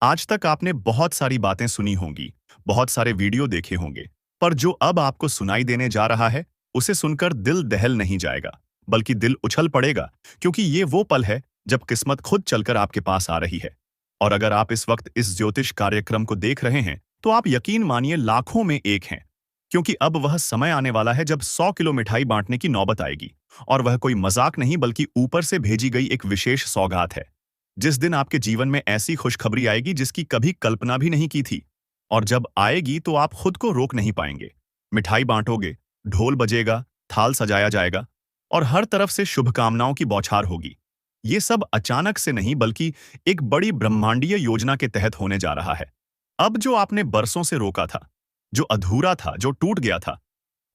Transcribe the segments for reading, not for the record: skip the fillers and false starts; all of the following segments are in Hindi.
आज तक आपने बहुत सारी बातें सुनी होंगी, बहुत सारे वीडियो देखे होंगे, पर जो अब आपको सुनाई देने जा रहा है, उसे सुनकर दिल दहल नहीं जाएगा, बल्कि दिल उछल पड़ेगा, क्योंकि ये वो पल है जब किस्मत खुद चलकर आपके पास आ रही है। और अगर आप इस वक्त इस ज्योतिष कार्यक्रम को देख रहे हैं, तो आप यकीन मानिए लाखों में एक हैं, क्योंकि अब वह समय आने वाला है जब 100 किलो मिठाई बांटने की नौबत आएगी। और वह कोई मजाक नहीं, बल्कि ऊपर से भेजी गई एक विशेष सौगात है। जिस दिन आपके जीवन में ऐसी खुशखबरी आएगी जिसकी कभी कल्पना भी नहीं की थी। और जब आएगी तो आप खुद को रोक नहीं पाएंगे। मिठाई बांटोगे, ढोल बजेगा, थाल सजाया जाएगा, और हर तरफ से शुभकामनाओं की बौछार होगी। ये सब अचानक से नहीं, बल्कि एक बड़ी ब्रह्मांडीय योजना के तहत होने जा रहा है। अब जो आपने बरसों से रोका था, जो अधूरा था, जो टूट गया था,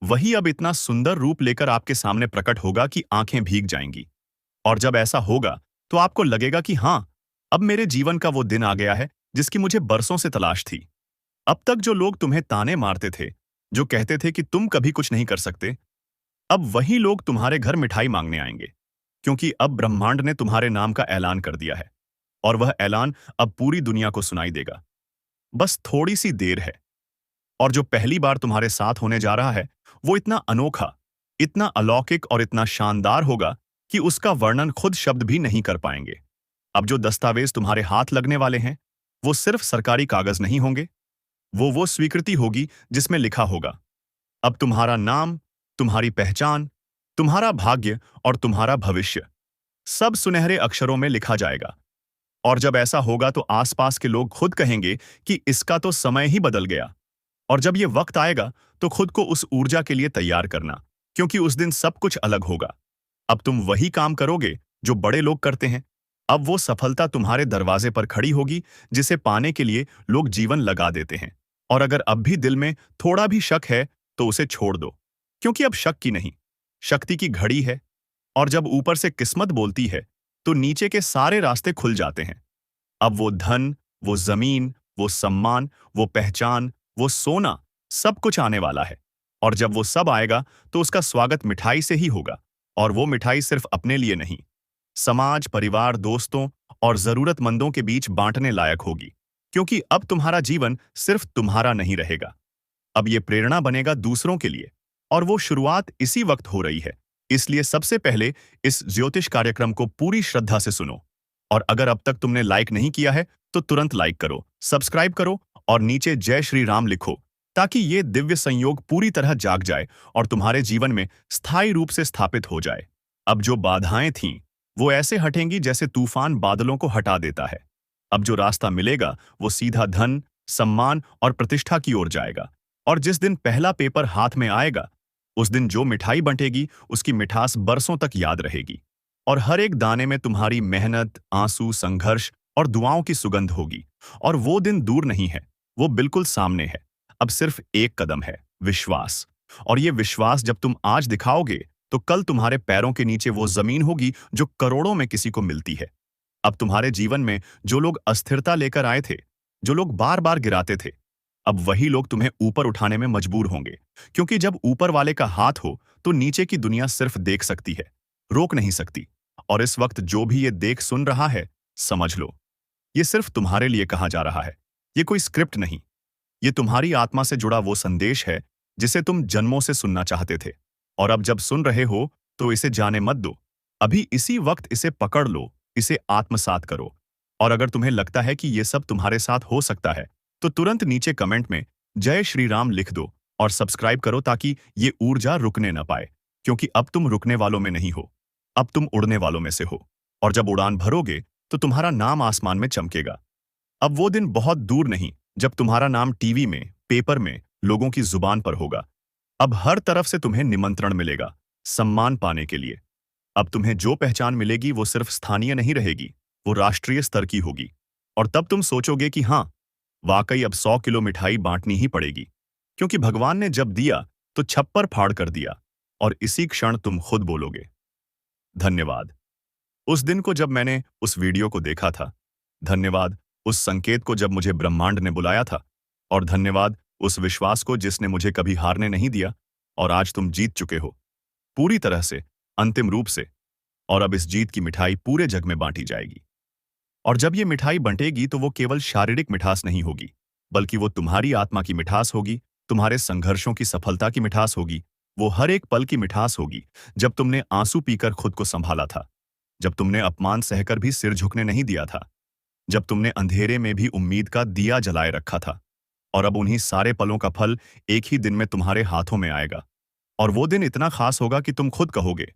वही अब इतना सुंदर रूप लेकर आपके सामने प्रकट होगा कि आंखें भीग जाएंगी। और जब ऐसा होगा, तो आपको लगेगा कि हाँ, अब मेरे जीवन का वो दिन आ गया है जिसकी मुझे बरसों से तलाश थी। अब तक जो लोग तुम्हें ताने मारते थे, जो कहते थे कि तुम कभी कुछ नहीं कर सकते, अब वही लोग तुम्हारे घर मिठाई मांगने आएंगे, क्योंकि अब ब्रह्मांड ने तुम्हारे नाम का ऐलान कर दिया है। और वह ऐलान अब पूरी दुनिया को सुनाई देगा। बस थोड़ी सी देर है। और जो पहली बार तुम्हारे साथ होने जा रहा है, वो इतना अनोखा, इतना अलौकिक और इतना शानदार होगा कि उसका वर्णन खुद शब्द भी नहीं कर पाएंगे। अब जो दस्तावेज तुम्हारे हाथ लगने वाले हैं, वो सिर्फ सरकारी कागज नहीं होंगे। वो स्वीकृति होगी जिसमें लिखा होगा, अब तुम्हारा नाम, तुम्हारी पहचान, तुम्हारा भाग्य और तुम्हारा भविष्य सब सुनहरे अक्षरों में लिखा जाएगा। और जब ऐसा होगा तो आसपास के लोग खुद कहेंगे कि इसका तो समय ही बदल गया। और जब ये वक्त आएगा, तो खुद को उस ऊर्जा के लिए तैयार करना, क्योंकि उस दिन सब कुछ अलग होगा। अब तुम वही काम करोगे जो बड़े लोग करते हैं। अब वो सफलता तुम्हारे दरवाजे पर खड़ी होगी जिसे पाने के लिए लोग जीवन लगा देते हैं। और अगर अब भी दिल में थोड़ा भी शक है, तो उसे छोड़ दो, क्योंकि अब शक की नहीं, शक्ति की घड़ी है। और जब ऊपर से किस्मत बोलती है, तो नीचे के सारे रास्ते खुल जाते हैं। अब वो धन, वो जमीन, वो सम्मान, वो पहचान, वो सोना, सब कुछ आने वाला है। और जब वो सब आएगा, तो उसका स्वागत मिठाई से ही होगा। और वो मिठाई सिर्फ अपने लिए नहीं, समाज, परिवार, दोस्तों और जरूरतमंदों के बीच बांटने लायक होगी। क्योंकि अब तुम्हारा जीवन सिर्फ तुम्हारा नहीं रहेगा। अब ये प्रेरणा बनेगा दूसरों के लिए। और वो शुरुआत इसी वक्त हो रही है। इसलिए सबसे पहले इस ज्योतिष कार्यक्रम को पूरी श्रद्धा से सुनो। और अगर अब तक तुमने लाइक नहीं किया है, तो तुरंत लाइक करो, सब्सक्राइब करो और नीचे जय श्री राम लिखो, ताकि ये दिव्य संयोग पूरी तरह जाग जाए और तुम्हारे जीवन में स्थायी रूप से स्थापित हो जाए। अब जो बाधाएं थीं, वो ऐसे हटेंगी जैसे तूफान बादलों को हटा देता है। अब जो रास्ता मिलेगा, वो सीधा धन, सम्मान और प्रतिष्ठा की ओर जाएगा। और जिस दिन पहला पेपर हाथ में आएगा, उस दिन जो मिठाई बंटेगी, उसकी मिठास बरसों तक याद रहेगी। और हर एक दाने में तुम्हारी मेहनत, आंसू, संघर्ष और दुआओं की सुगंध होगी। और वो दिन दूर नहीं है, वो बिल्कुल सामने है। अब सिर्फ एक कदम है, विश्वास। और ये विश्वास जब तुम आज दिखाओगे, तो कल तुम्हारे पैरों के नीचे वो जमीन होगी जो करोड़ों में किसी को मिलती है। अब तुम्हारे जीवन में जो लोग अस्थिरता लेकर आए थे, जो लोग बार बार गिराते थे, अब वही लोग तुम्हें ऊपर उठाने में मजबूर होंगे। क्योंकि जब ऊपर वाले का हाथ हो, तो नीचे की दुनिया सिर्फ देख सकती है, रोक नहीं सकती। और इस वक्त जो भी ये देख सुन रहा है, समझ लो, ये सिर्फ तुम्हारे लिए कहा जा रहा है। ये कोई स्क्रिप्ट नहीं, ये तुम्हारी आत्मा से जुड़ा वो संदेश है जिसे तुम जन्मों से सुनना चाहते थे। और अब जब सुन रहे हो, तो इसे जाने मत दो। अभी इसी वक्त इसे पकड़ लो, इसे आत्मसात करो। और अगर तुम्हें लगता है कि ये सब तुम्हारे साथ हो सकता है, तो तुरंत नीचे कमेंट में जय श्री राम लिख दो और सब्सक्राइब करो, ताकि ये ऊर्जा रुकने न पाए। क्योंकि अब तुम रुकने वालों में नहीं हो, अब तुम उड़ने वालों में से हो। और जब उड़ान भरोगे, तो तुम्हारा नाम आसमान में चमकेगा। अब वो दिन बहुत दूर नहीं, जब तुम्हारा नाम टीवी में, पेपर में, लोगों की जुबान पर होगा। अब हर तरफ से तुम्हें निमंत्रण मिलेगा सम्मान पाने के लिए। अब तुम्हें जो पहचान मिलेगी, वो सिर्फ स्थानीय नहीं रहेगी, वो राष्ट्रीय स्तर की होगी। और तब तुम सोचोगे कि हाँ, वाकई अब 100 किलो मिठाई बांटनी ही पड़ेगी। क्योंकि भगवान ने जब दिया, तो छप्पर फाड़ कर दिया। और इसी क्षण तुम खुद बोलोगे, धन्यवाद। उस दिन को जब मैंने उस वीडियो को देखा था, धन्यवाद उस संकेत को जब मुझे ब्रह्मांड ने बुलाया था, और धन्यवाद उस विश्वास को जिसने मुझे कभी हारने नहीं दिया। और आज तुम जीत चुके हो, पूरी तरह से, अंतिम रूप से। और अब इस जीत की मिठाई पूरे जग में बांटी जाएगी। और जब ये मिठाई बंटेगी तो वो केवल शारीरिक मिठास नहीं होगी, बल्कि वो तुम्हारी आत्मा की मिठास होगी, तुम्हारे संघर्षों की सफलता की मिठास होगी। वो हर एक पल की मिठास होगी, जब तुमने आंसू पीकर खुद को संभाला था, जब तुमने अपमान सहकर भी सिर झुकने नहीं दिया था, जब तुमने अंधेरे में भी उम्मीद का दिया जलाए रखा था। और अब उन्हीं सारे पलों का फल एक ही दिन में तुम्हारे हाथों में आएगा। और वो दिन इतना खास होगा कि तुम खुद कहोगे,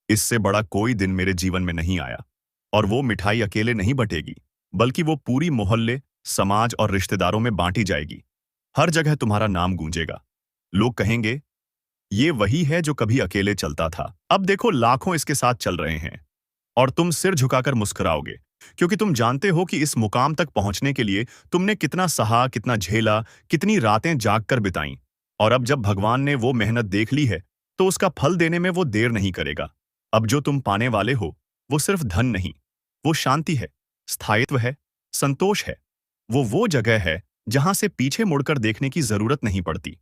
इससे बड़ा कोई दिन मेरे जीवन में नहीं आया। और वो मिठाई अकेले नहीं बटेगी, बल्कि वो पूरी मोहल्ले, समाज और रिश्तेदारों में बांटी जाएगी। हर जगह तुम्हारा नाम गूंजेगा। लोग कहेंगे, ये वही है जो कभी अकेले चलता था, अब देखो लाखों इसके साथ चल रहे हैं। और तुम सिर झुकाकर मुस्कुराओगे, क्योंकि तुम जानते हो कि इस मुकाम तक पहुंचने के लिए तुमने कितना सहा, कितना झेला, कितनी रातें जागकर बिताई। और अब जब भगवान ने वो मेहनत देख ली है, तो उसका फल देने में वो देर नहीं करेगा। अब जो तुम पाने वाले हो, वो सिर्फ धन नहीं, वो शांति है, स्थायित्व है, संतोष है। वो जगह है जहां से पीछे मुड़कर देखने की जरूरत नहीं पड़ती।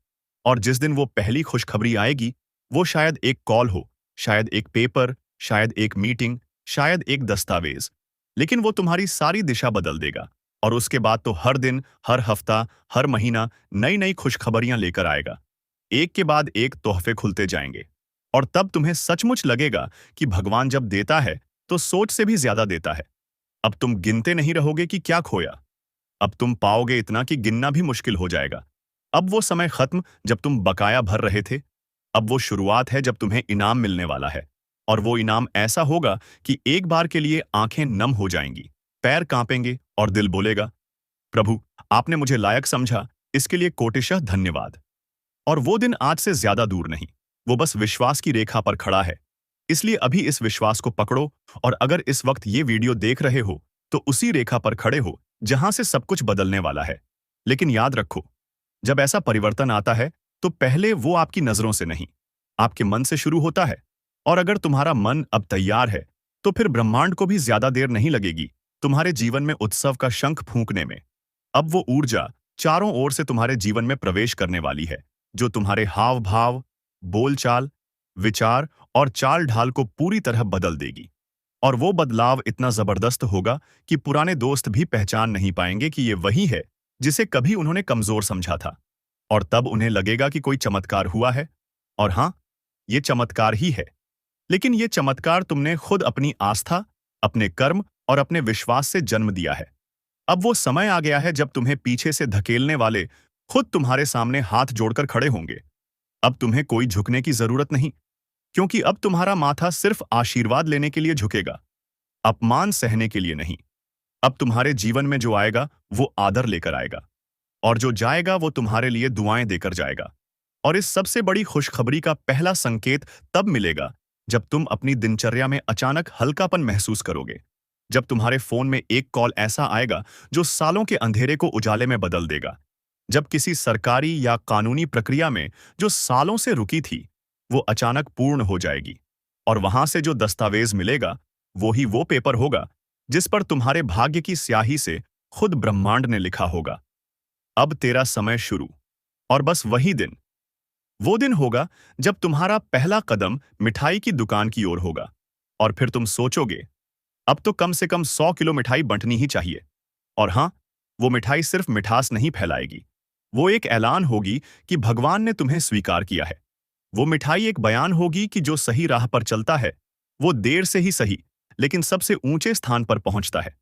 और जिस दिन वो पहली खुशखबरी आएगी, वो शायद एक कॉल हो, शायद एक पेपर, शायद एक मीटिंग, शायद एक दस्तावेज, लेकिन वो तुम्हारी सारी दिशा बदल देगा। और उसके बाद तो हर दिन, हर हफ्ता, हर महीना नई नई खुशखबरियां लेकर आएगा। एक के बाद एक तोहफे खुलते जाएंगे। और तब तुम्हें सचमुच लगेगा कि भगवान जब देता है तो सोच से भी ज्यादा देता है। अब तुम गिनते नहीं रहोगे कि क्या खोया। अब तुम पाओगे इतना कि गिनना भी मुश्किल हो जाएगा। अब वो समय खत्म जब तुम बकाया भर रहे थे। अब वो शुरुआत है जब तुम्हें इनाम मिलने वाला है। और वो इनाम ऐसा होगा कि एक बार के लिए आंखें नम हो जाएंगी, पैर कांपेंगे और दिल बोलेगा, प्रभु, आपने मुझे लायक समझा, इसके लिए कोटिशः धन्यवाद। और वो दिन आज से ज्यादा दूर नहीं, वो बस विश्वास की रेखा पर खड़ा है। इसलिए अभी इस विश्वास को पकड़ो। और अगर इस वक्त ये वीडियो देख रहे हो, तो उसी रेखा पर खड़े हो जहां से सब कुछ बदलने वाला है। लेकिन याद रखो, जब ऐसा परिवर्तन आता है, तो पहले वो आपकी नजरों से नहीं, आपके मन से शुरू होता है। और अगर तुम्हारा मन अब तैयार है, तो फिर ब्रह्मांड को भी ज्यादा देर नहीं लगेगी तुम्हारे जीवन में उत्सव का शंख फूंकने में। अब वो ऊर्जा चारों ओर से तुम्हारे जीवन में प्रवेश करने वाली है, जो तुम्हारे हाव भाव, बोलचाल, विचार और चाल ढाल को पूरी तरह बदल देगी। और वो बदलाव इतना जबरदस्त होगा कि पुराने दोस्त भी पहचान नहीं पाएंगे कि ये वही है जिसे कभी उन्होंने कमजोर समझा था। और तब उन्हें लगेगा कि कोई चमत्कार हुआ है। और हाँ, ये चमत्कार ही है। लेकिन ये चमत्कार तुमने खुद अपनी आस्था, अपने कर्म और अपने विश्वास से जन्म दिया है। अब वो समय आ गया है जब तुम्हें पीछे से धकेलने वाले खुद तुम्हारे सामने हाथ जोड़कर खड़े होंगे। अब तुम्हें कोई झुकने की जरूरत नहीं, क्योंकि अब तुम्हारा माथा सिर्फ आशीर्वाद लेने के लिए झुकेगा, अपमान सहने के लिए नहीं। अब तुम्हारे जीवन में जो आएगा वो आदर लेकर आएगा, और जो जाएगा वो तुम्हारे लिए दुआएं देकर जाएगा। और इस सबसे बड़ी खुशखबरी का पहला संकेत तब मिलेगा जब तुम अपनी दिनचर्या में अचानक हल्कापन महसूस करोगे। जब तुम्हारे फोन में एक कॉल ऐसा आएगा जो सालों के अंधेरे को उजाले में बदल देगा। जब किसी सरकारी या कानूनी प्रक्रिया में जो सालों से रुकी थी, वो अचानक पूर्ण हो जाएगी। और वहां से जो दस्तावेज मिलेगा, वो ही वो पेपर होगा जिस पर तुम्हारे भाग्य की स्याही से खुद ब्रह्मांड ने लिखा होगा, अब तेरा समय शुरू। और बस वही दिन, वो दिन होगा जब तुम्हारा पहला कदम मिठाई की दुकान की ओर होगा। और फिर तुम सोचोगे, अब तो कम से कम 100 किलो मिठाई बंटनी ही चाहिए। और हाँ, वो मिठाई सिर्फ मिठास नहीं फैलाएगी, वो एक ऐलान होगी कि भगवान ने तुम्हें स्वीकार किया है। वो मिठाई एक बयान होगी कि जो सही राह पर चलता है, वो देर से ही सही, लेकिन सबसे ऊंचे स्थान पर पहुंचता है।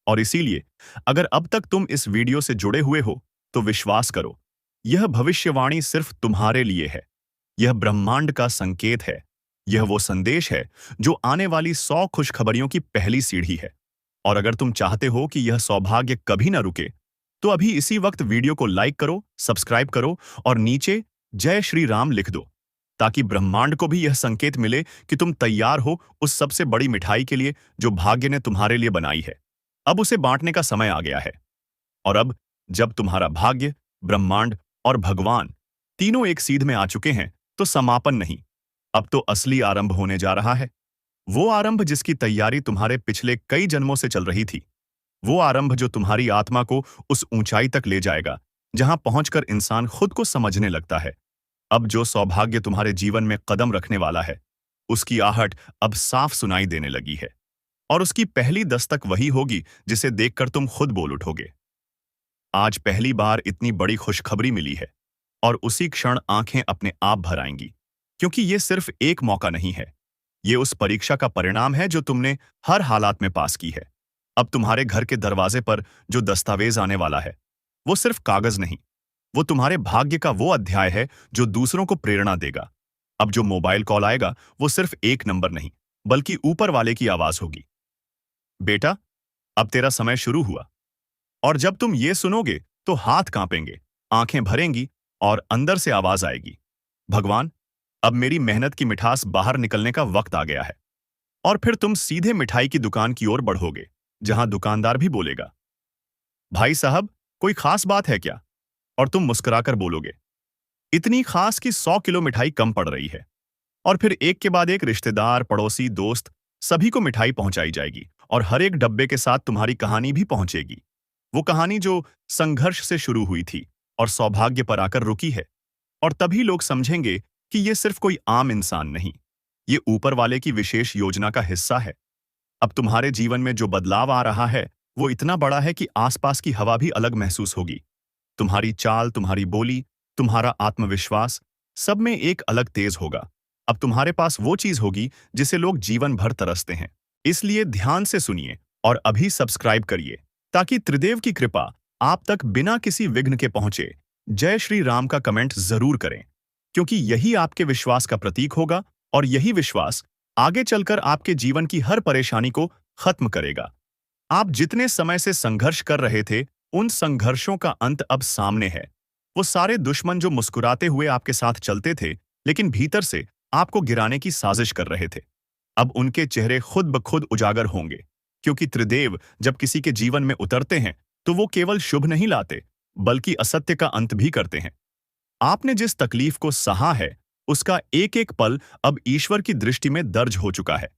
और इसीलिए अगर अब तक तुम इस वीडियो से जुड़े हुए हो, तो विश्वास करो, यह भविष्यवाणी सिर्फ तुम्हारे लिए है। यह ब्रह्मांड का संकेत है। यह वो संदेश है जो आने वाली 100 खुशखबरियों की पहली सीढ़ी है। और अगर तुम चाहते हो कि यह सौभाग्य कभी ना रुके, तो अभी इसी वक्त वीडियो को लाइक करो, सब्सक्राइब करो और नीचे जय श्री राम लिख दो, ताकि ब्रह्मांड को भी यह संकेत मिले कि तुम तैयार हो उस सबसे बड़ी मिठाई के लिए जो भाग्य ने तुम्हारे लिए बनाई है। अब उसे बांटने का समय आ गया है। और अब जब तुम्हारा भाग्य, ब्रह्मांड और भगवान तीनों एक सीध में आ चुके हैं, तो समापन नहीं, अब तो असली आरंभ होने जा रहा है। वो आरंभ जिसकी तैयारी तुम्हारे पिछले कई जन्मों से चल रही थी। वो आरंभ जो तुम्हारी आत्मा को उस ऊंचाई तक ले जाएगा जहां पहुंचकर इंसान खुद को समझने लगता है। अब जो सौभाग्य तुम्हारे जीवन में कदम रखने वाला है, उसकी आहट अब साफ सुनाई देने लगी है। और उसकी पहली दस्तक वही होगी जिसे देखकर तुम खुद बोल उठोगे, आज पहली बार इतनी बड़ी खुशखबरी मिली है। और उसी क्षण आंखें अपने आप भर आएंगी, क्योंकि ये सिर्फ एक मौका नहीं है, ये उस परीक्षा का परिणाम है जो तुमने हर हालात में पास की है। अब तुम्हारे घर के दरवाजे पर जो दस्तावेज आने वाला है, वो सिर्फ कागज नहीं, वो तुम्हारे भाग्य का वो अध्याय है जो दूसरों को प्रेरणा देगा। अब जो मोबाइल कॉल आएगा वो सिर्फ एक नंबर नहीं, बल्कि ऊपर वाले की आवाज होगी, बेटा, अब तेरा समय शुरू हुआ। और जब तुम ये सुनोगे तो हाथ कांपेंगे, आंखें भरेंगी और अंदर से आवाज आएगी, भगवान, अब मेरी मेहनत की मिठास बाहर निकलने का वक्त आ गया है। और फिर तुम सीधे मिठाई की दुकान की ओर बढ़ोगे, जहां दुकानदार भी बोलेगा, भाई साहब, कोई खास बात है क्या? और तुम मुस्कुराकर बोलोगे, इतनी खास कि 100 किलो मिठाई कम पड़ रही है। और फिर एक के बाद एक रिश्तेदार, पड़ोसी, दोस्त, सभी को मिठाई पहुंचाई जाएगी और हर एक डब्बे के साथ तुम्हारी कहानी भी पहुंचेगी। वो कहानी जो संघर्ष से शुरू हुई थी और सौभाग्य पर आकर रुकी है। और तभी लोग समझेंगे कि ये सिर्फ कोई आम इंसान नहीं, ये ऊपर वाले की विशेष योजना का हिस्सा है। अब तुम्हारे जीवन में जो बदलाव आ रहा है वो इतना बड़ा है कि आसपास की हवा भी अलग महसूस होगी। तुम्हारी चाल, तुम्हारी बोली, तुम्हारा आत्मविश्वास, सब में एक अलग तेज होगा। अब तुम्हारे पास वो चीज होगी जिसे लोग जीवन भर तरसते हैं। इसलिए ध्यान से सुनिए और अभी सब्सक्राइब करिए, ताकि त्रिदेव की कृपा आप तक बिना किसी विघ्न के पहुंचे। जय श्री राम का कमेंट जरूर करें, क्योंकि यही आपके विश्वास का प्रतीक होगा और यही विश्वास आगे चलकर आपके जीवन की हर परेशानी को खत्म करेगा। आप जितने समय से संघर्ष कर रहे थे, उन संघर्षों का अंत अब सामने है। वो सारे दुश्मन जो मुस्कुराते हुए आपके साथ चलते थे, लेकिन भीतर से आपको गिराने की साजिश कर रहे थे, अब उनके चेहरे खुद ब खुद उजागर होंगे। क्योंकि त्रिदेव जब किसी के जीवन में उतरते हैं तो वो केवल शुभ नहीं लाते, बल्कि असत्य का अंत भी करते हैं। आपने जिस तकलीफ को सहा है, उसका एक एक पल अब ईश्वर की दृष्टि में दर्ज हो चुका है।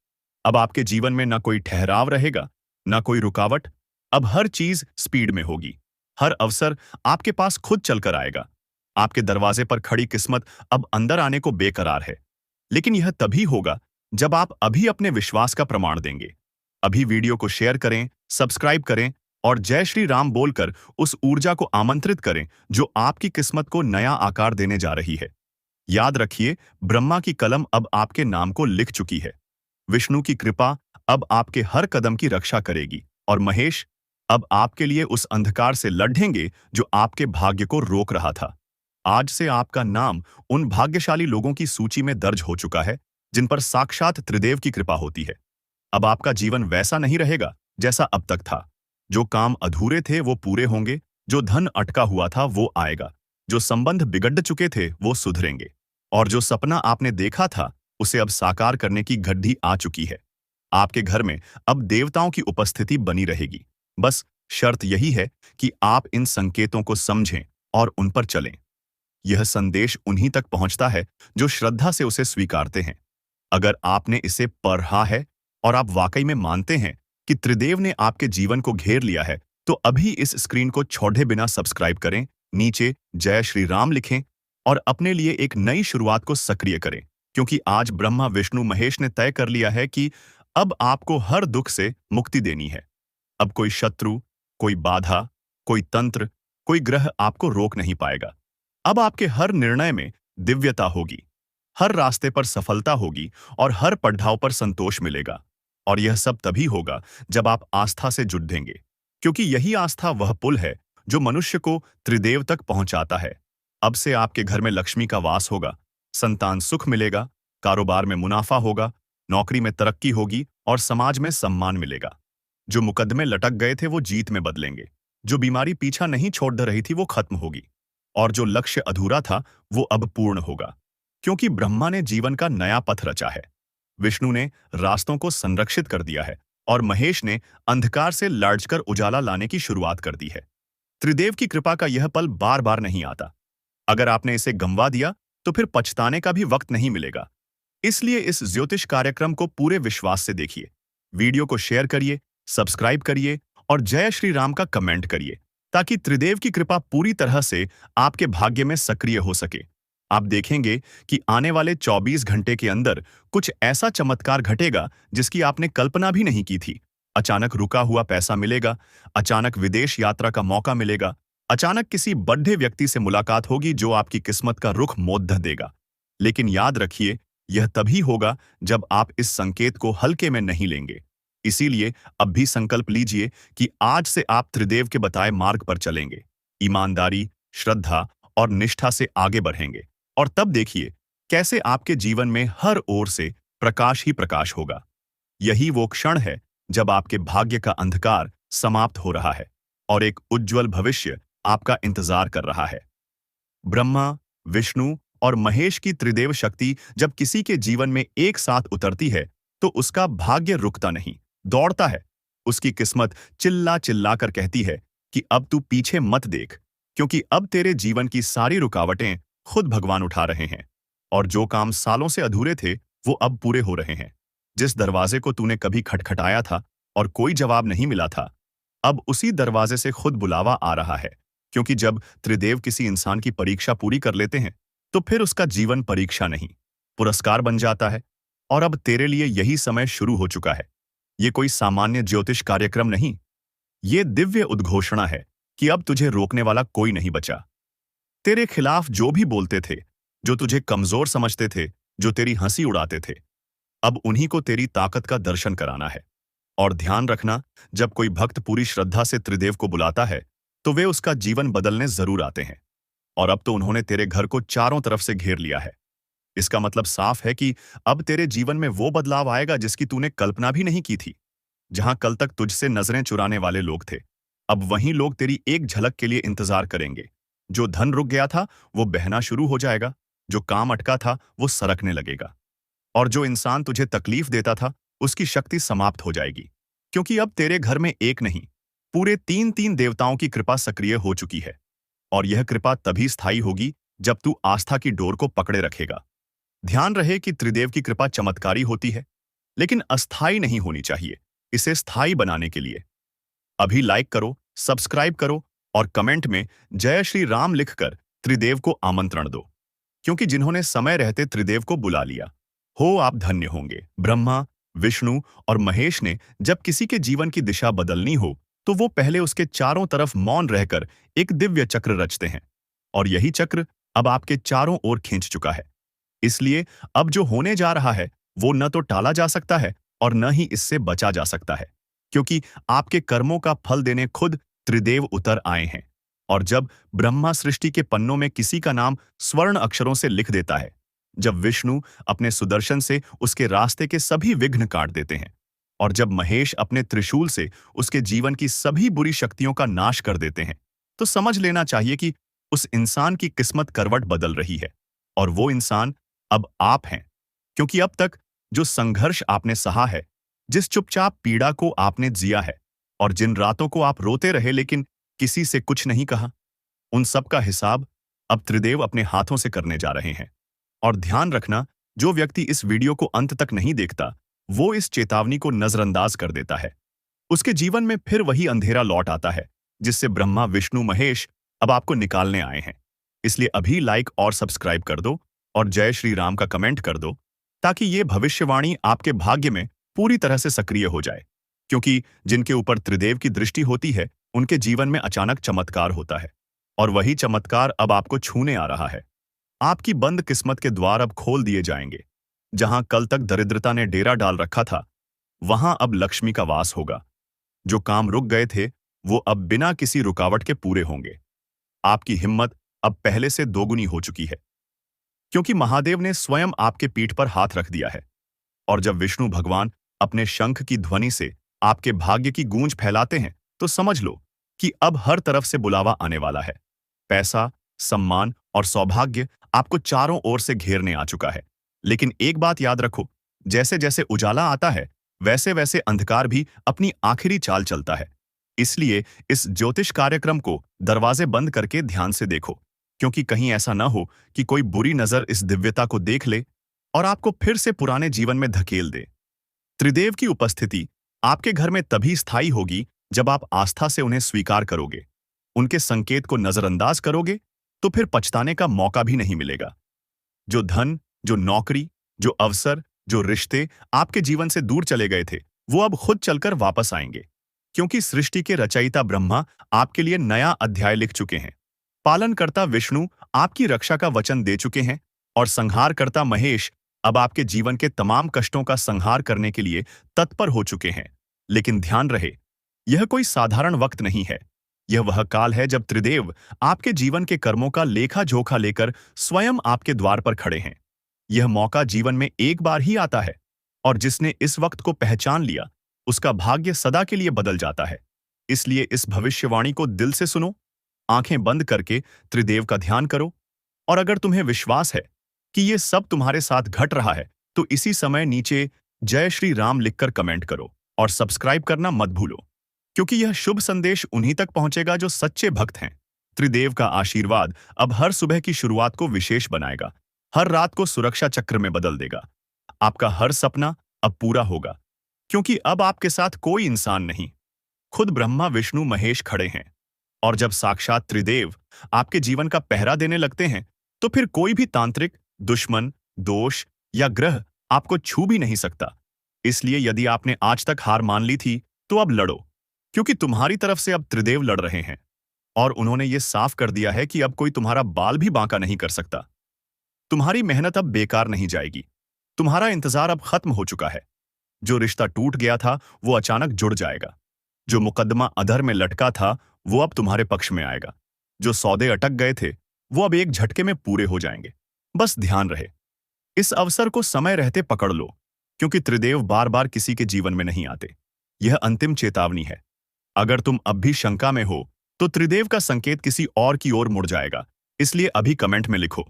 अब आपके जीवन में ना कोई ठहराव रहेगा, ना कोई रुकावट। अब हर चीज स्पीड में होगी, हर अवसर आपके पास खुद चलकर आएगा। आपके दरवाजे पर खड़ी किस्मत अब अंदर आने को बेकरार है, लेकिन यह तभी होगा जब आप अभी अपने विश्वास का प्रमाण देंगे। अभी वीडियो को शेयर करें, सब्सक्राइब करें और जय श्री राम बोलकर उस ऊर्जा को आमंत्रित करें जो आपकी किस्मत को नया आकार देने जा रही है। याद रखिए, ब्रह्मा की कलम अब आपके नाम को लिख चुकी है। विष्णु की कृपा अब आपके हर कदम की रक्षा करेगी और महेश अब आपके लिए उस अंधकार से लड़ेंगे जो आपके भाग्य को रोक रहा था। आज से आपका नाम उन भाग्यशाली लोगों की सूची में दर्ज हो चुका है जिन पर साक्षात त्रिदेव की कृपा होती है। अब आपका जीवन वैसा नहीं रहेगा जैसा अब तक था। जो काम अधूरे थे वो पूरे होंगे, जो धन अटका हुआ था वो आएगा, जो संबंध बिगड़ चुके थे वो सुधरेंगे, और जो सपना आपने देखा था उसे अब साकार करने की घड़ी आ चुकी है। आपके घर में अब देवताओं की उपस्थिति बनी रहेगी। बस शर्त यही है कि आप इन संकेतों को समझें और उन पर चलें। यह संदेश उन्हीं तक पहुंचता है जो श्रद्धा से उसे स्वीकारते हैं। अगर आपने इसे पढ़ा है और आप वाकई में मानते हैं कि त्रिदेव ने आपके जीवन को घेर लिया है, तो अभी इस स्क्रीन को छोड़े बिना सब्सक्राइब करें, नीचे जय श्री राम लिखें और अपने लिए एक नई शुरुआत को सक्रिय करें। क्योंकि आज ब्रह्मा, विष्णु, महेश ने तय कर लिया है कि अब आपको हर दुख से मुक्ति देनी है। अब कोई शत्रु, कोई बाधा, कोई तंत्र, कोई ग्रह आपको रोक नहीं पाएगा। अब आपके हर निर्णय में दिव्यता होगी, हर रास्ते पर सफलता होगी और हर पड़ाव पर संतोष मिलेगा। और यह सब तभी होगा जब आप आस्था से जुड़ेंगे, क्योंकि यही आस्था वह पुल है जो मनुष्य को त्रिदेव तक पहुंचाता है। अब से आपके घर में लक्ष्मी का वास होगा, संतान सुख मिलेगा, कारोबार में मुनाफा होगा, नौकरी में तरक्की होगी और समाज में सम्मान मिलेगा। जो मुकदमे लटक गए थे वो जीत में बदलेंगे, जो बीमारी पीछा नहीं छोड़ रही थी वो खत्म होगी, और जो लक्ष्य अधूरा था वो अब पूर्ण होगा। क्योंकि ब्रह्मा ने जीवन का नया पथ रचा है, विष्णु ने रास्तों को संरक्षित कर दिया है और महेश ने अंधकार से लड़कर उजाला लाने की शुरुआत कर दी है। त्रिदेव की कृपा का यह पल बार बार नहीं आता। अगर आपने इसे गंवा दिया तो फिर पछताने का भी वक्त नहीं मिलेगा। इसलिए इस ज्योतिष कार्यक्रम को पूरे विश्वास से देखिए, वीडियो को शेयर करिए, सब्सक्राइब करिए और जय श्री राम का कमेंट करिए, ताकि त्रिदेव की कृपा पूरी तरह से आपके भाग्य में सक्रिय हो सके। आप देखेंगे कि आने वाले 24 घंटे के अंदर कुछ ऐसा चमत्कार घटेगा जिसकी आपने कल्पना भी नहीं की थी। अचानक रुका हुआ पैसा मिलेगा, अचानक विदेश यात्रा का मौका मिलेगा, अचानक किसी बड़े व्यक्ति से मुलाकात होगी जो आपकी किस्मत का रुख मोड़ देगा। लेकिन याद रखिए, यह तभी होगा जब आप इस संकेत को हल्के में नहीं लेंगे। इसीलिए अब भी संकल्प लीजिए कि आज से आप त्रिदेव के बताए मार्ग पर चलेंगे, ईमानदारी, श्रद्धा और निष्ठा से आगे बढ़ेंगे। और तब देखिए कैसे आपके जीवन में हर ओर से प्रकाश ही प्रकाश होगा। यही वो क्षण है जब आपके भाग्य का अंधकार समाप्त हो रहा है और एक उज्जवल भविष्य आपका इंतजार कर रहा है। ब्रह्मा, विष्णु और महेश की त्रिदेव शक्ति जब किसी के जीवन में एक साथ उतरती है तो उसका भाग्य रुकता नहीं, दौड़ता है। उसकी किस्मत चिल्ला चिल्ला कर कहती है कि अब तू पीछे मत देख, क्योंकि अब तेरे जीवन की सारी रुकावटें खुद भगवान उठा रहे हैं। और जो काम सालों से अधूरे थे वो अब पूरे हो रहे हैं। जिस दरवाजे को तूने कभी खटखटाया था और कोई जवाब नहीं मिला था, अब उसी दरवाजे से खुद बुलावा आ रहा है। क्योंकि जब त्रिदेव किसी इंसान की परीक्षा पूरी कर लेते हैं तो फिर उसका जीवन परीक्षा नहीं, पुरस्कार बन जाता है। और अब तेरे लिए यही समय शुरू हो चुका है। ये कोई सामान्य ज्योतिष कार्यक्रम नहीं, ये दिव्य उद्घोषणा है कि अब तुझे रोकने वाला कोई नहीं बचा। तेरे खिलाफ जो भी बोलते थे, जो तुझे कमजोर समझते थे, जो तेरी हंसी उड़ाते थे, अब उन्हीं को तेरी ताकत का दर्शन कराना है। और ध्यान रखना, जब कोई भक्त पूरी श्रद्धा से त्रिदेव को बुलाता है तो वे उसका जीवन बदलने जरूर आते हैं। और अब तो उन्होंने तेरे घर को चारों तरफ से घेर लिया है। इसका मतलब साफ है कि अब तेरे जीवन में वो बदलाव आएगा जिसकी तूने कल्पना भी नहीं की थी। जहां कल तक तुझसे नजरें चुराने वाले लोग थे, अब वहीं लोग तेरी एक झलक के लिए इंतजार करेंगे। जो धन रुक गया था वो बहना शुरू हो जाएगा, जो काम अटका था वो सरकने लगेगा, और जो इंसान तुझे तकलीफ देता था उसकी शक्ति समाप्त हो जाएगी। क्योंकि अब तेरे घर में एक नहीं, पूरे तीन तीन देवताओं की कृपा सक्रिय हो चुकी है। और यह कृपा तभी स्थायी होगी जब तू आस्था की डोर को पकड़े रखेगा। ध्यान रहे कि त्रिदेव की कृपा चमत्कारी होती है, लेकिन अस्थायी नहीं होनी चाहिए। इसे स्थायी बनाने के लिए अभी लाइक करो, सब्सक्राइब करो और कमेंट में जय श्री राम लिखकर त्रिदेव को आमंत्रण दो। क्योंकि जिन्होंने समय रहते त्रिदेव को बुला लिया हो, आप धन्य होंगे। ब्रह्मा, विष्णु और महेश ने जब किसी के जीवन की दिशा बदलनी हो तो वो पहले उसके चारों तरफ मौन रहकर एक दिव्य चक्र रचते हैं। और यही चक्र अब आपके चारों ओर खींच चुका है। इसलिए अब जो होने जा रहा है वो न तो टाला जा सकता है और न ही इससे बचा जा सकता है। क्योंकि आपके कर्मों का फल देने खुद त्रिदेव उतर आए हैं। और जब ब्रह्मा सृष्टि के पन्नों में किसी का नाम स्वर्ण अक्षरों से लिख देता है, जब विष्णु अपने सुदर्शन से उसके रास्ते के सभी विघ्न काट देते हैं, और जब महेश अपने त्रिशूल से उसके जीवन की सभी बुरी शक्तियों का नाश कर देते हैं, तो समझ लेना चाहिए कि उस इंसान की किस्मत करवट बदल रही है। और वो इंसान अब आप हैं। क्योंकि अब तक जो संघर्ष आपने सहा है, जिस चुपचाप पीड़ा को आपने जिया है, और जिन रातों को आप रोते रहे लेकिन किसी से कुछ नहीं कहा, उन सब का हिसाब अब त्रिदेव अपने हाथों से करने जा रहे हैं। और ध्यान रखना, जो व्यक्ति इस वीडियो को अंत तक नहीं देखता वो इस चेतावनी को नजरअंदाज कर देता है। उसके जीवन में फिर वही अंधेरा लौट आता है जिससे ब्रह्मा, विष्णु, महेश अब आपको निकालने आए हैं। इसलिए अभी लाइक और सब्सक्राइब कर दो और जय श्री राम का कमेंट कर दो, ताकि ये भविष्यवाणी आपके भाग्य में पूरी तरह से सक्रिय हो जाए। क्योंकि जिनके ऊपर त्रिदेव की दृष्टि होती है उनके जीवन में अचानक चमत्कार होता है, और वही चमत्कार अब आपको छूने आ रहा है। आपकी बंद किस्मत के द्वार अब खोल दिए जाएंगे। जहां कल तक दरिद्रता ने डेरा डाल रखा था, वहां अब लक्ष्मी का वास होगा। जो काम रुक गए थे वो अब बिना किसी रुकावट के पूरे होंगे। आपकी हिम्मत अब पहले से दोगुनी हो चुकी है, क्योंकि महादेव ने स्वयं आपके पीठ पर हाथ रख दिया है। और जब विष्णु भगवान अपने शंख की ध्वनि से आपके भाग्य की गूंज फैलाते हैं तो समझ लो कि अब हर तरफ से बुलावा आने वाला है। पैसा, सम्मान और सौभाग्य आपको चारों ओर से घेरने आ चुका है। लेकिन एक बात याद रखो, जैसे जैसे उजाला आता है वैसे वैसे अंधकार भी अपनी आखिरी चाल चलता है। इसलिए इस ज्योतिष कार्यक्रम को दरवाजे बंद करके ध्यान से देखो, क्योंकि कहीं ऐसा न हो कि कोई बुरी नजर इस दिव्यता को देख ले और आपको फिर से पुराने जीवन में धकेल दे। त्रिदेव की उपस्थिति आपके घर में तभी स्थायी होगी जब आप आस्था से उन्हें स्वीकार करोगे। उनके संकेत को नजरअंदाज करोगे तो फिर पछताने का मौका भी नहीं मिलेगा। जो धन, जो नौकरी, जो अवसर, जो रिश्ते आपके जीवन से दूर चले गए थे, वो अब खुद चलकर वापस आएंगे। क्योंकि सृष्टि के रचयिता ब्रह्मा आपके लिए नया अध्याय लिख चुके हैं। पालनकर्ता विष्णु आपकी रक्षा का वचन दे चुके हैं और संहारकर्ता महेश अब आपके जीवन के तमाम कष्टों का संहार करने के लिए तत्पर हो चुके हैं। लेकिन ध्यान रहे, यह कोई साधारण वक्त नहीं है। यह वह काल है जब त्रिदेव आपके जीवन के कर्मों का लेखा जोखा लेकर स्वयं आपके द्वार पर खड़े हैं। यह मौका जीवन में एक बार ही आता है और जिसने इस वक्त को पहचान लिया, उसका भाग्य सदा के लिए बदल जाता है। इसलिए इस भविष्यवाणी को दिल से सुनो, आंखें बंद करके त्रिदेव का ध्यान करो, और अगर तुम्हें विश्वास है कि ये सब तुम्हारे साथ घट रहा है, तो इसी समय नीचे जय श्री राम लिखकर कमेंट करो और सब्सक्राइब करना मत भूलो, क्योंकि यह शुभ संदेश उन्हीं तक पहुंचेगा जो सच्चे भक्त हैं। त्रिदेव का आशीर्वाद अब हर सुबह की शुरुआत को विशेष बनाएगा, हर रात को सुरक्षा चक्र में बदल देगा। आपका हर सपना अब पूरा होगा, क्योंकि अब आपके साथ कोई इंसान नहीं, खुद ब्रह्मा विष्णु महेश खड़े हैं। और जब साक्षात त्रिदेव आपके जीवन का पहरा देने लगते हैं, तो फिर कोई भी तांत्रिक, दुश्मन, दोष या ग्रह आपको छू भी नहीं सकता। इसलिए यदि आपने आज तक हार मान ली थी, तो अब लड़ो, क्योंकि तुम्हारी तरफ से अब त्रिदेव लड़ रहे हैं। और उन्होंने ये साफ कर दिया है कि अब कोई तुम्हारा बाल भी बांका नहीं कर सकता। तुम्हारी मेहनत अब बेकार नहीं जाएगी। तुम्हारा इंतजार अब खत्म हो चुका है। जो रिश्ता टूट गया था, वो अचानक जुड़ जाएगा। जो मुकदमा अधर में लटका था, वो अब तुम्हारे पक्ष में आएगा। जो सौदे अटक गए थे, वो अब एक झटके में पूरे हो जाएंगे। बस ध्यान रहे, इस अवसर को समय रहते पकड़ लो, क्योंकि त्रिदेव बार बार किसी के जीवन में नहीं आते। यह अंतिम चेतावनी है। अगर तुम अब भी शंका में हो, तो त्रिदेव का संकेत किसी और की ओर मुड़ जाएगा। इसलिए अभी कमेंट में लिखो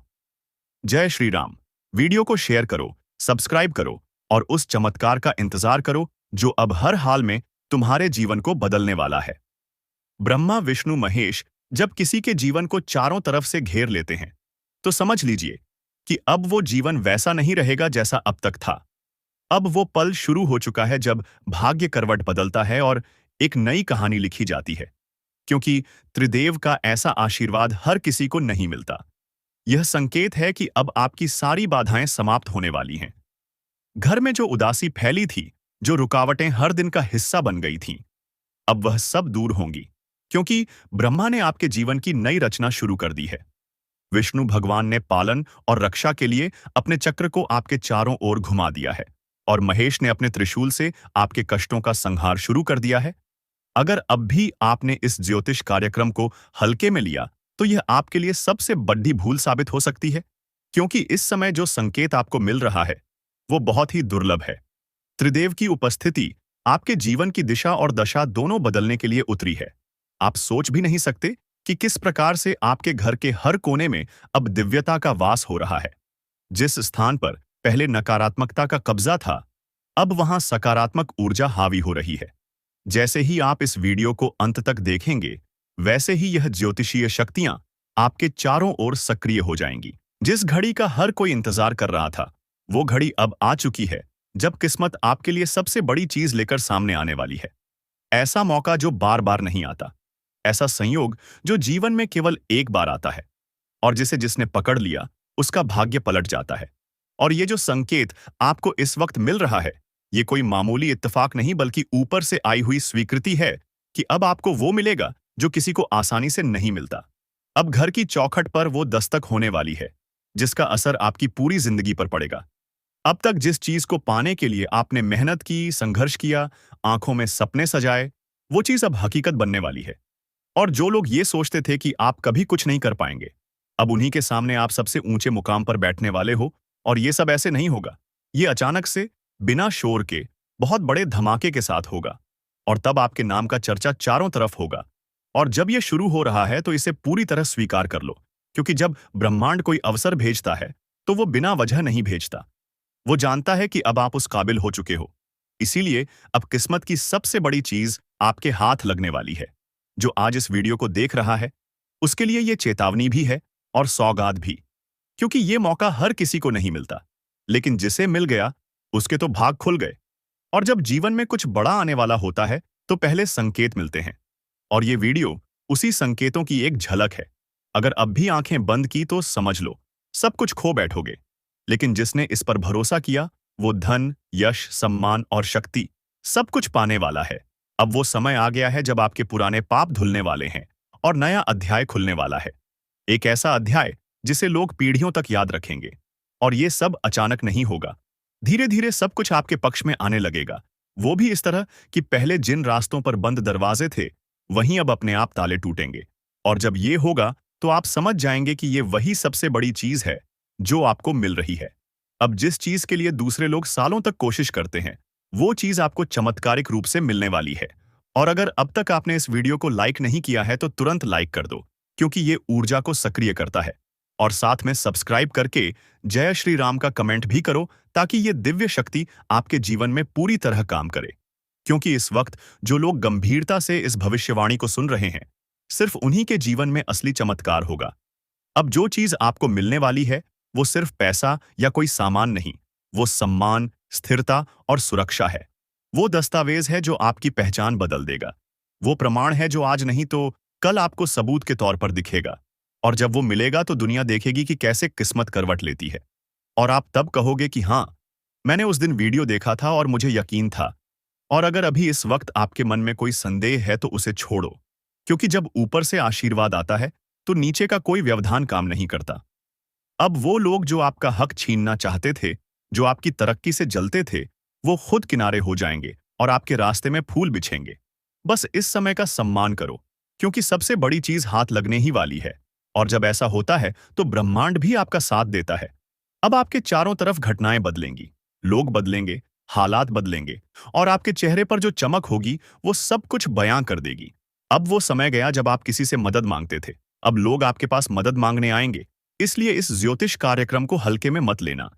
जय श्री राम। वीडियो को शेयर करो, सब्सक्राइब करो और उस चमत्कार का इंतजार करो जो अब हर हाल में तुम्हारे जीवन को बदलने वाला है। ब्रह्मा विष्णु महेश जब किसी के जीवन को चारों तरफ से घेर लेते हैं, तो समझ लीजिए कि अब वो जीवन वैसा नहीं रहेगा जैसा अब तक था। अब वो पल शुरू हो चुका है जब भाग्य करवट बदलता है और एक नई कहानी लिखी जाती है, क्योंकि त्रिदेव का ऐसा आशीर्वाद हर किसी को नहीं मिलता। यह संकेत है कि अब आपकी सारी बाधाएं समाप्त होने वाली हैं। घर में जो उदासी फैली थी, जो रुकावटें हर दिन का हिस्सा बन गई थीं, अब वह सब दूर होंगी, क्योंकि ब्रह्मा ने आपके जीवन की नई रचना शुरू कर दी है। विष्णु भगवान ने पालन और रक्षा के लिए अपने चक्र को आपके चारों ओर घुमा दिया है, और महेश ने अपने त्रिशूल से आपके कष्टों का संहार शुरू कर दिया है। अगर अब भी आपने इस ज्योतिष कार्यक्रम को हल्के में लिया, तो यह आपके लिए सबसे बड़ी भूल साबित हो सकती है, क्योंकि इस समय जो संकेत आपको मिल रहा है, वो बहुत ही दुर्लभ है। त्रिदेव की उपस्थिति आपके जीवन की दिशा और दशा दोनों बदलने के लिए उतरी है। आप सोच भी नहीं सकते कि किस प्रकार से आपके घर के हर कोने में अब दिव्यता का वास हो रहा है। जिस स्थान पर पहले नकारात्मकता का कब्जा था, अब वहां सकारात्मक ऊर्जा हावी हो रही है। जैसे ही आप इस वीडियो को अंत तक देखेंगे, वैसे ही यह ज्योतिषीय शक्तियां आपके चारों ओर सक्रिय हो जाएंगी। जिस घड़ी का हर कोई इंतजार कर रहा था, वो घड़ी अब आ चुकी है जब किस्मत आपके लिए सबसे बड़ी चीज लेकर सामने आने वाली है। ऐसा मौका जो बार बार नहीं आता, ऐसा संयोग जो जीवन में केवल एक बार आता है, और जिसे जिसने पकड़ लिया, उसका भाग्य पलट जाता है। और ये जो संकेत आपको इस वक्त मिल रहा है, ये कोई मामूली इत्तेफाक नहीं, बल्कि ऊपर से आई हुई स्वीकृति है कि अब आपको वो मिलेगा जो किसी को आसानी से नहीं मिलता। अब घर की चौखट पर वो दस्तक होने वाली है जिसका असर आपकी पूरी जिंदगी पर पड़ेगा। अब तक जिस चीज को पाने के लिए आपने मेहनत की, संघर्ष किया, आंखों में सपने सजाए, वो चीज अब हकीकत बनने वाली है। और जो लोग ये सोचते थे कि आप कभी कुछ नहीं कर पाएंगे, अब उन्हीं के सामने आप सबसे ऊंचे मुकाम पर बैठने वाले हो। और ये सब ऐसे नहीं होगा, ये अचानक से, बिना शोर के, बहुत बड़े धमाके के साथ होगा। और तब आपके नाम का चर्चा चारों तरफ होगा। और जब ये शुरू हो रहा है, तो इसे पूरी तरह स्वीकार कर लो, क्योंकि जब ब्रह्मांड कोई अवसर भेजता है, तो वो बिना वजह नहीं भेजता। वो जानता है कि अब आप उस काबिल हो चुके हो। इसीलिए अब किस्मत की सबसे बड़ी चीज आपके हाथ लगने वाली है। जो आज इस वीडियो को देख रहा है, उसके लिए ये चेतावनी भी है और सौगात भी, क्योंकि ये मौका हर किसी को नहीं मिलता, लेकिन जिसे मिल गया, उसके तो भाग खुल गए। और जब जीवन में कुछ बड़ा आने वाला होता है, तो पहले संकेत मिलते हैं, और ये वीडियो उसी संकेतों की एक झलक है। अगर अब भी आंखें बंद की, तो समझ लो सब कुछ खो बैठोगे, लेकिन जिसने इस पर भरोसा किया वो धन, यश, सम्मान और शक्ति सब कुछ पाने वाला है। अब वो समय आ गया है जब आपके पुराने पाप धुलने वाले हैं और नया अध्याय खुलने वाला है। एक ऐसा अध्याय जिसे लोग पीढ़ियों तक याद रखेंगे। और ये सब अचानक नहीं होगा। धीरे धीरे सब कुछ आपके पक्ष में आने लगेगा। वो भी इस तरह कि पहले जिन रास्तों पर बंद दरवाजे थे, वहीं अब अपने आप ताले टूटेंगे। और जब ये होगा तो आप समझ जाएंगे कि ये वही सबसे बड़ी चीज है जो आपको मिल रही है। अब जिस चीज के लिए दूसरे लोग सालों तक कोशिश करते हैं, वो चीज आपको चमत्कारिक रूप से मिलने वाली है। और अगर अब तक आपने इस वीडियो को लाइक नहीं किया है तो तुरंत लाइक कर दो, क्योंकि ये ऊर्जा को सक्रिय करता है। और साथ में सब्सक्राइब करके जय श्री राम का कमेंट भी करो, ताकि ये दिव्य शक्ति आपके जीवन में पूरी तरह काम करे। क्योंकि इस वक्त जो लोग गंभीरता से इस भविष्यवाणी को सुन रहे हैं, सिर्फ उन्हीं के जीवन में असली चमत्कार होगा। अब जो चीज आपको मिलने वाली है, वो सिर्फ पैसा या कोई सामान नहीं, वो सम्मान, स्थिरता और सुरक्षा है। वो दस्तावेज है जो आपकी पहचान बदल देगा। वो प्रमाण है जो आज नहीं तो कल आपको सबूत के तौर पर दिखेगा। और जब वो मिलेगा तो दुनिया देखेगी कि कैसे किस्मत करवट लेती है। और आप तब कहोगे कि हाँ, मैंने उस दिन वीडियो देखा था और मुझे यकीन था। और अगर अभी इस वक्त आपके मन में कोई संदेह है तो उसे छोड़ो, क्योंकि जब ऊपर से आशीर्वाद आता है तो नीचे का कोई व्यवधान काम नहीं करता। अब वो लोग जो आपका हक छीनना चाहते थे, जो आपकी तरक्की से जलते थे, वो खुद किनारे हो जाएंगे और आपके रास्ते में फूल बिछेंगे। बस इस समय का सम्मान करो, क्योंकि सबसे बड़ी चीज हाथ लगने ही वाली है। और जब ऐसा होता है तो ब्रह्मांड भी आपका साथ देता है। अब आपके चारों तरफ घटनाएं बदलेंगी, लोग बदलेंगे, हालात बदलेंगे, और आपके चेहरे पर जो चमक होगी वो सब कुछ बयां कर देगी। अब वो समय गया जब आप किसी से मदद मांगते थे, अब लोग आपके पास मदद मांगने आएंगे। इसलिए इस ज्योतिष कार्यक्रम को हल्के में मत लेना।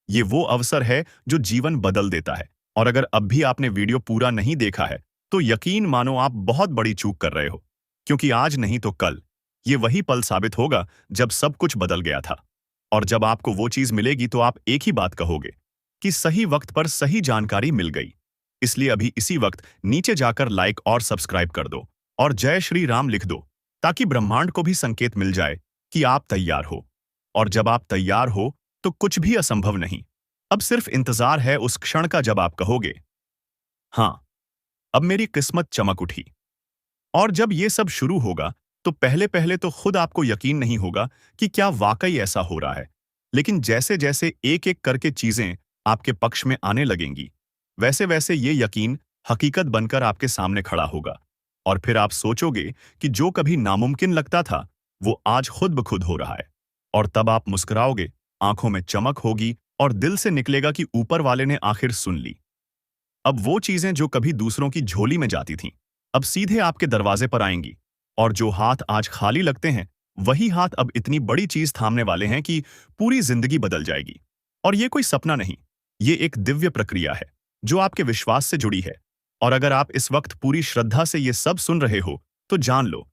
ये वो अवसर है जो जीवन बदल देता है। और अगर अब भी आपने वीडियो पूरा नहीं देखा है तो यकीन मानो आप बहुत बड़ी चूक कर रहे हो, क्योंकि आज नहीं तो कल ये वही पल साबित होगा जब सब कुछ बदल गया था। और जब आपको वो चीज मिलेगी तो आप एक ही बात कहोगे कि सही वक्त पर सही जानकारी मिल गई। इसलिए अभी इसी वक्त नीचे जाकर लाइक और सब्सक्राइब कर दो और जय श्री राम लिख दो, ताकि ब्रह्मांड को भी संकेत मिल जाए कि आप तैयार हो। और जब आप तैयार हो तो कुछ भी असंभव नहीं। अब सिर्फ इंतजार है उस क्षण का जब आप कहोगे, हाँ, अब मेरी किस्मत चमक उठी। और जब ये सब शुरू होगा तो पहले पहले तो खुद आपको यकीन नहीं होगा कि क्या वाकई ऐसा हो रहा है। लेकिन जैसे जैसे एक एक करके चीजें आपके पक्ष में आने लगेंगी, वैसे वैसे ये यकीन हकीकत बनकर आपके सामने खड़ा होगा। और फिर आप सोचोगे कि जो कभी नामुमकिन लगता था, वो आज खुद ब खुद हो रहा है। और तब आप मुस्कुराओगे, आंखों में चमक होगी और दिल से निकलेगा कि ऊपर वाले ने आखिर सुन ली। अब वो चीजें जो कभी दूसरों की झोली में जाती थीं, अब सीधे आपके दरवाजे पर आएंगी। और जो हाथ आज खाली लगते हैं, वही हाथ अब इतनी बड़ी चीज थामने वाले हैं कि पूरी जिंदगी बदल जाएगी। और ये कोई सपना नहीं, ये एक दिव्य प्रक्रिया है जो आपके विश्वास से जुड़ी है। और अगर आप इस वक्त पूरी श्रद्धा से ये सब सुन रहे हो तो जान लो,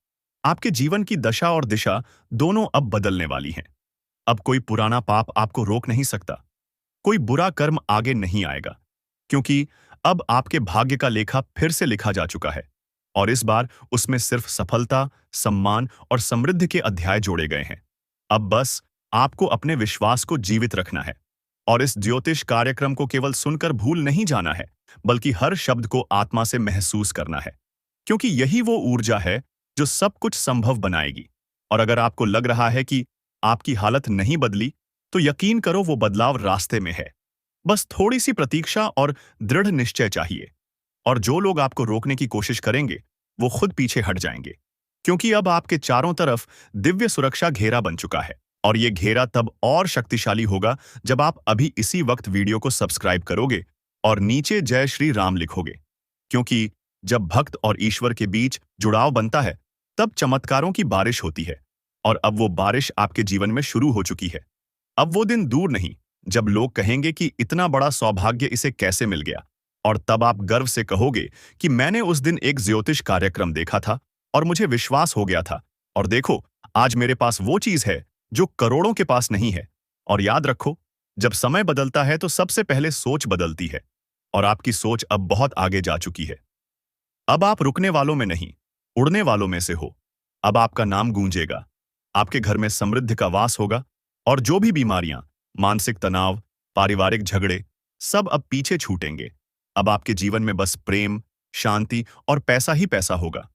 आपके जीवन की दशा और दिशा दोनों अब बदलने वाली हैं। अब कोई पुराना पाप आपको रोक नहीं सकता, कोई बुरा कर्म आगे नहीं आएगा, क्योंकि अब आपके भाग्य का लेखा फिर से लिखा जा चुका है। और इस बार उसमें सिर्फ सफलता, सम्मान और समृद्धि के अध्याय जोड़े गए हैं। अब बस आपको अपने विश्वास को जीवित रखना है और इस ज्योतिष कार्यक्रम को केवल सुनकर भूल नहीं जाना है, बल्कि हर शब्द को आत्मा से महसूस करना है, क्योंकि यही वो ऊर्जा है जो सब कुछ संभव बनाएगी। और अगर आपको लग रहा है कि आपकी हालत नहीं बदली, तो यकीन करो वो बदलाव रास्ते में है। बस थोड़ी सी प्रतीक्षा और दृढ़ निश्चय चाहिए। और जो लोग आपको रोकने की कोशिश करेंगे, वो खुद पीछे हट जाएंगे, क्योंकि अब आपके चारों तरफ दिव्य सुरक्षा घेरा बन चुका है। और ये घेरा तब और शक्तिशाली होगा जब आप अभी इसी वक्त वीडियो को सब्सक्राइब करोगे और नीचे जय श्री राम लिखोगे। क्योंकि जब भक्त और ईश्वर के बीच जुड़ाव बनता है, तब चमत्कारों की बारिश होती है। और अब वो बारिश आपके जीवन में शुरू हो चुकी है। अब वो दिन दूर नहीं जब लोग कहेंगे कि इतना बड़ा सौभाग्य इसे कैसे मिल गया। और तब आप गर्व से कहोगे कि मैंने उस दिन एक ज्योतिष कार्यक्रम देखा था और मुझे विश्वास हो गया था। और देखो, आज मेरे पास वो चीज है जो करोड़ों के पास नहीं है। और याद रखो, जब समय बदलता है तो सबसे पहले सोच बदलती है। और आपकी सोच अब बहुत आगे जा चुकी है। अब आप रुकने वालों में नहीं, उड़ने वालों में से हो। अब आपका नाम गूंजेगा, आपके घर में समृद्धि का वास होगा, और जो भी बीमारियां, मानसिक तनाव, पारिवारिक झगड़े सब अब पीछे छूटेंगे। अब आपके जीवन में बस प्रेम, शांति और पैसा ही पैसा होगा।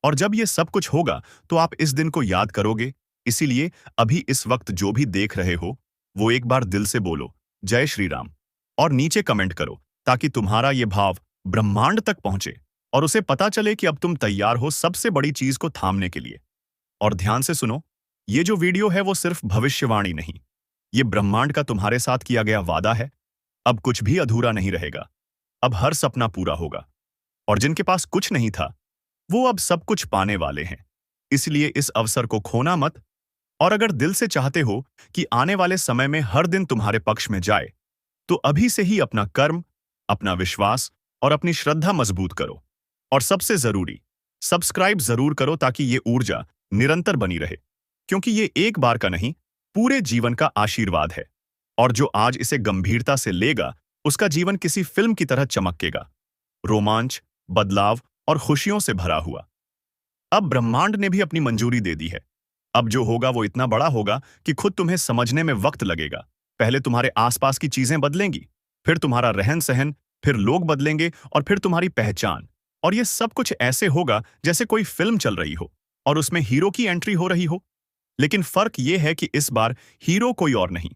और जब ये सब कुछ होगा तो आप इस दिन को याद करोगे। इसीलिए अभी इस वक्त जो भी देख रहे हो वो एक बार दिल से बोलो जय श्री राम और नीचे कमेंट करो, ताकि तुम्हारा ये भाव ब्रह्मांड तक पहुंचे और उसे पता चले कि अब तुम तैयार हो सबसे बड़ी चीज को थामने के लिए। और ध्यान से सुनो, ये जो वीडियो है वो सिर्फ भविष्यवाणी नहीं, ये ब्रह्मांड का तुम्हारे साथ किया गया वादा है। अब कुछ भी अधूरा नहीं रहेगा, अब हर सपना पूरा होगा। और जिनके पास कुछ नहीं था वो अब सब कुछ पाने वाले हैं। इसलिए इस अवसर को खोना मत। और अगर दिल से चाहते हो कि आने वाले समय में हर दिन तुम्हारे पक्ष में जाए, तो अभी से ही अपना कर्म, अपना विश्वास और अपनी श्रद्धा मजबूत करो। और सबसे जरूरी, सब्सक्राइब जरूर करो ताकि ये ऊर्जा निरंतर बनी रहे, क्योंकि ये एक बार का नहीं, पूरे जीवन का आशीर्वाद है। और जो आज इसे गंभीरता से लेगा उसका जीवन किसी फिल्म की तरह चमकेगा, रोमांच, बदलाव और खुशियों से भरा हुआ। अब ब्रह्मांड ने भी अपनी मंजूरी दे दी है। अब जो होगा वो इतना बड़ा होगा कि खुद तुम्हें समझने में वक्त लगेगा। पहले तुम्हारे आसपास की चीजें बदलेंगी, फिर तुम्हारा रहन सहन, फिर लोग बदलेंगे और फिर तुम्हारी पहचान। और ये सब कुछ ऐसे होगा जैसे कोई फिल्म चल रही हो और उसमें हीरो की एंट्री हो रही हो। लेकिन फर्क ये है कि इस बार हीरो कोई और नहीं,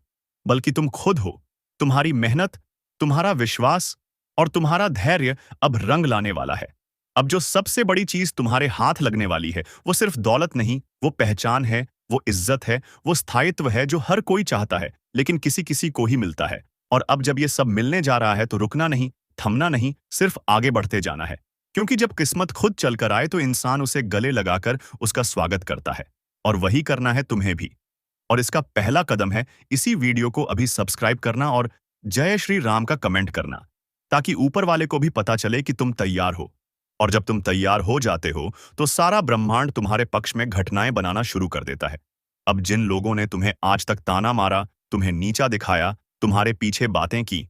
बल्कि तुम खुद हो। तुम्हारी मेहनत, तुम्हारा विश्वास और तुम्हारा धैर्य अब रंग लाने वाला है। अब जो सबसे बड़ी चीज तुम्हारे हाथ लगने वाली है वो सिर्फ दौलत नहीं, वो पहचान है, वो इज्जत है, वो स्थायित्व है जो हर कोई चाहता है लेकिन किसी किसी को ही मिलता है। और अब जब ये सब मिलने जा रहा है तो रुकना नहीं, थमना नहीं, सिर्फ आगे बढ़ते जाना है। क्योंकि जब किस्मत खुद चलकर आए तो इंसान उसे गले लगाकर उसका स्वागत करता है। और वही करना है तुम्हें भी। और इसका पहला कदम है इसी वीडियो को अभी सब्सक्राइब करना और जय श्री राम का कमेंट करना, ताकि ऊपर वाले को भी पता चले कि तुम तैयार हो। और जब तुम तैयार हो जाते हो तो सारा ब्रह्मांड तुम्हारे पक्ष में घटनाएं बनाना शुरू कर देता है। अब जिन लोगों ने तुम्हें आज तक ताना मारा, तुम्हें नीचा दिखाया, तुम्हारे पीछे बातें की,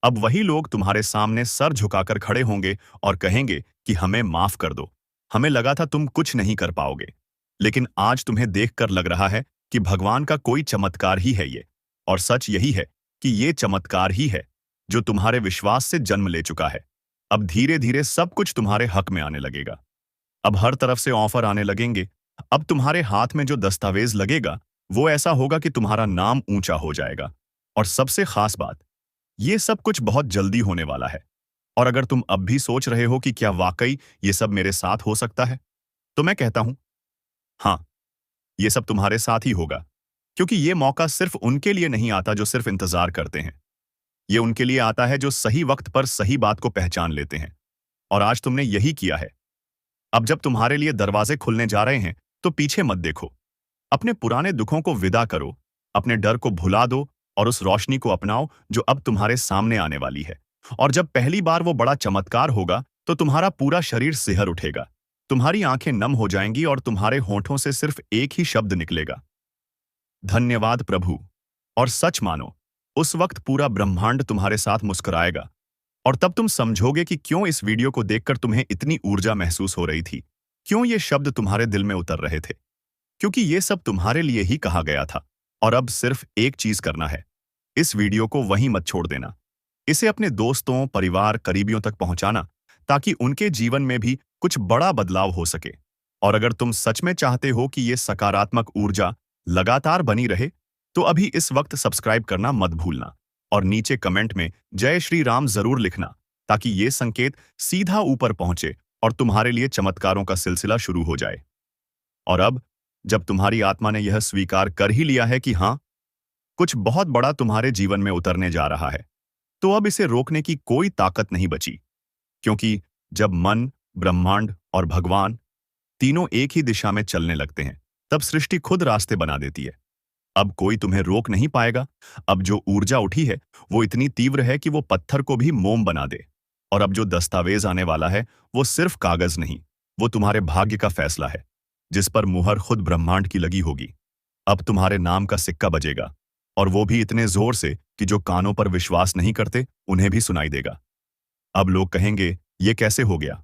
अब वही लोग तुम्हारे सामने सर झुकाकर खड़े होंगे और कहेंगे कि हमें माफ कर दो, हमें लगा था तुम कुछ नहीं कर पाओगे। लेकिन आज तुम्हें देखकर लग रहा है कि भगवान का कोई चमत्कार ही है ये। और सच यही है कि ये चमत्कार ही है जो तुम्हारे विश्वास से जन्म ले चुका है। अब धीरे धीरे सब कुछ तुम्हारे हक में आने लगेगा। अब हर तरफ से ऑफर आने लगेंगे। अब तुम्हारे हाथ में जो दस्तावेज लगेगा वो ऐसा होगा कि तुम्हारा नाम ऊंचा हो जाएगा। और सबसे खास बात, ये सब कुछ बहुत जल्दी होने वाला है। और अगर तुम अब भी सोच रहे हो कि क्या वाकई ये सब मेरे साथ हो सकता है, तो मैं कहता हूं, हाँ, ये सब तुम्हारे साथ ही होगा। क्योंकि ये मौका सिर्फ उनके लिए नहीं आता जो सिर्फ इंतजार करते हैं। ये उनके लिए आता है जो सही वक्त पर सही बात को पहचान लेते हैं। और आज तुमने यही किया है। अब जब तुम्हारे लिए दरवाजे खुलने जा रहे हैं तो पीछे मत देखो। अपने पुराने दुखों को विदा करो, अपने डर को भुला दो और उस रोशनी को अपनाओ जो अब तुम्हारे सामने आने वाली है। और जब पहली बार वो बड़ा चमत्कार होगा तो तुम्हारा पूरा शरीर सिहर उठेगा, तुम्हारी आंखें नम हो जाएंगी और तुम्हारे होठों से सिर्फ एक ही शब्द निकलेगा, धन्यवाद प्रभु। और सच मानो, उस वक्त पूरा ब्रह्मांड तुम्हारे साथ मुस्कुराएगा। और तब तुम समझोगे कि क्यों इस वीडियो को देखकर तुम्हें इतनी ऊर्जा महसूस हो रही थी, क्यों ये शब्द तुम्हारे दिल में उतर रहे थे। क्योंकि ये सब तुम्हारे लिए ही कहा गया था। और अब सिर्फ एक चीज करना है, इस वीडियो को वहीं मत छोड़ देना। इसे अपने दोस्तों, परिवार, करीबियों तक पहुंचाना, ताकि उनके जीवन में भी कुछ बड़ा बदलाव हो सके। और अगर तुम सच में चाहते हो कि ये सकारात्मक ऊर्जा लगातार बनी रहे, तो अभी इस वक्त सब्सक्राइब करना मत भूलना और नीचे कमेंट में जय श्री राम जरूर लिखना, ताकि ये संकेत सीधा ऊपर पहुंचे और तुम्हारे लिए चमत्कारों का सिलसिला शुरू हो जाए। और अब जब तुम्हारी आत्मा ने यह स्वीकार कर ही लिया है कि हाँ, कुछ बहुत बड़ा तुम्हारे जीवन में उतरने जा रहा है, तो अब इसे रोकने की कोई ताकत नहीं बची। क्योंकि जब मन, ब्रह्मांड और भगवान तीनों एक ही दिशा में चलने लगते हैं, तब सृष्टि खुद रास्ते बना देती है। अब कोई तुम्हें रोक नहीं पाएगा। अब जो ऊर्जा उठी है वो इतनी तीव्र है कि वो पत्थर को भी मोम बना दे। और अब जो दस्तावेज आने वाला है वो सिर्फ कागज नहीं, वो तुम्हारे भाग्य का फैसला है, जिस पर मुहर खुद ब्रह्मांड की लगी होगी। अब तुम्हारे नाम का सिक्का बजेगा, और वो भी इतने जोर से कि जो कानों पर विश्वास नहीं करते उन्हें भी सुनाई देगा। अब लोग कहेंगे, ये कैसे हो गया?